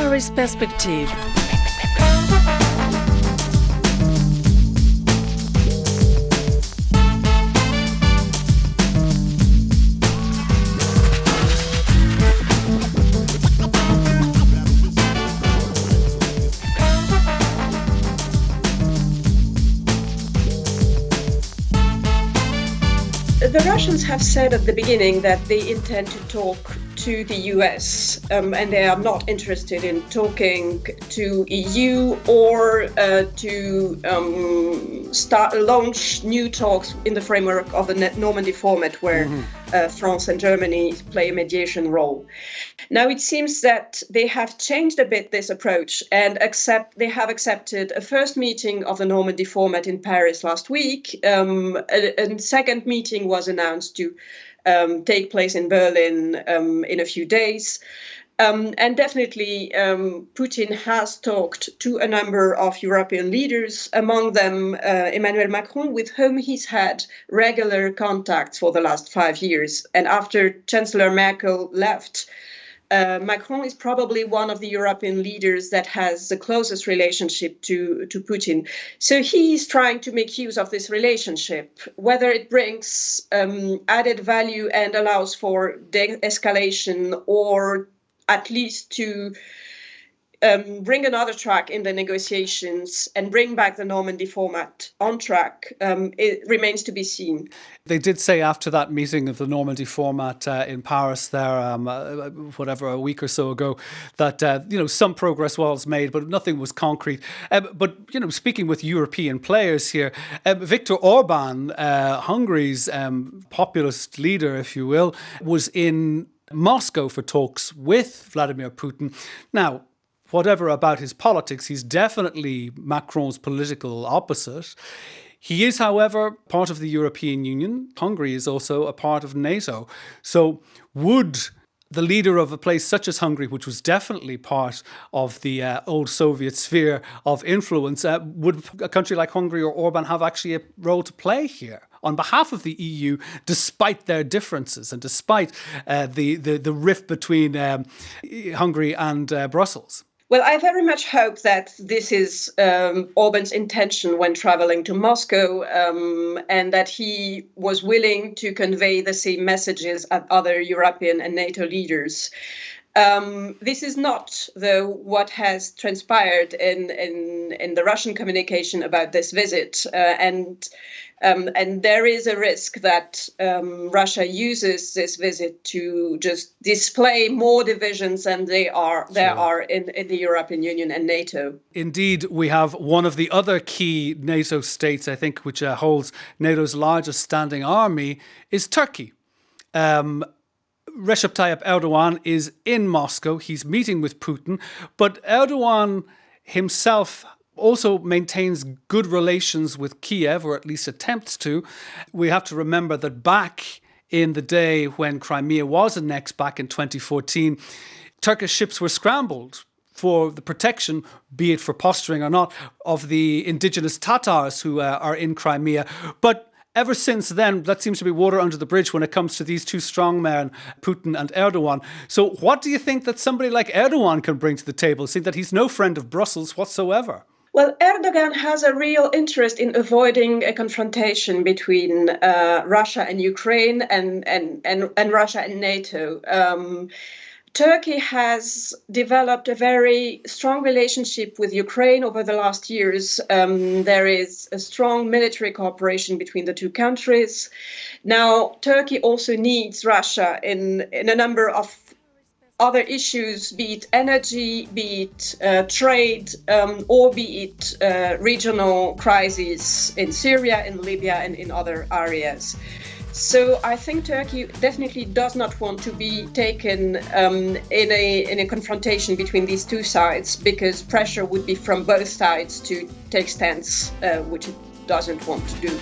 Paris Perspective. The Russians have said at the beginning that they intend to talk to the US and they are not interested in talking to EU or to launch new talks in the framework of the Normandy format where France and Germany play a mediation role. Now it seems that they have changed a bit this approach and they have accepted a first meeting of the Normandy format in Paris last week. A second meeting was announced to take place in Berlin in a few days. And definitely Putin has talked to a number of European leaders, among them Emmanuel Macron, with whom he's had regular contacts for the last 5 years. And after Chancellor Merkel left, Macron is probably one of the European leaders that has the closest relationship to Putin. So he's trying to make use of this relationship, whether it brings added value and allows for de-escalation or at least to bring another track in the negotiations and bring back the Normandy format on track. It remains to be seen. They did say after that meeting of the Normandy format in Paris there, a week or so ago, that some progress was made, but nothing was concrete. But speaking with European players here, Viktor Orban, Hungary's populist leader, if you will, was in Moscow for talks with Vladimir Putin. Now, whatever about his politics, he's definitely Macron's political opposite. He is, however, part of the European Union. Hungary is also a part of NATO. So would the leader of a place such as Hungary, which was definitely part of the old Soviet sphere of influence, would a country like Hungary or Orban have actually a role to play here on behalf of the EU, despite their differences and despite the rift between Hungary and Brussels? Well, I very much hope that this is Orban's intention when traveling to Moscow and that he was willing to convey the same messages as other European and NATO leaders. This is not, though, what has transpired in the Russian communication about this visit. And there is a risk that Russia uses this visit to just display more divisions than there are in the European Union and NATO. Indeed, we have one of the other key NATO states, I think, which holds NATO's largest standing army, is Turkey. Recep Tayyip Erdogan is in Moscow. He's meeting with Putin, but Erdogan himself also maintains good relations with Kyiv, or at least attempts to. We have to remember that back in the day when Crimea was annexed back in 2014, Turkish ships were scrambled for the protection, be it for posturing or not, of the indigenous Tatars who are in Crimea. But ever since then, that seems to be water under the bridge when it comes to these two strongmen, Putin and Erdogan. So what do you think that somebody like Erdogan can bring to the table, seeing that he's no friend of Brussels whatsoever? Well, Erdogan has a real interest in avoiding a confrontation between Russia and Ukraine and Russia and NATO. Turkey has developed a very strong relationship with Ukraine over the last years. There is a strong military cooperation between the two countries. Now, Turkey also needs Russia in a number of other issues, be it energy, be it trade, or be it regional crises in Syria, in Libya, and in other areas. So I think Turkey definitely does not want to be taken in a confrontation between these two sides, because pressure would be from both sides to take stance, which it doesn't want to do.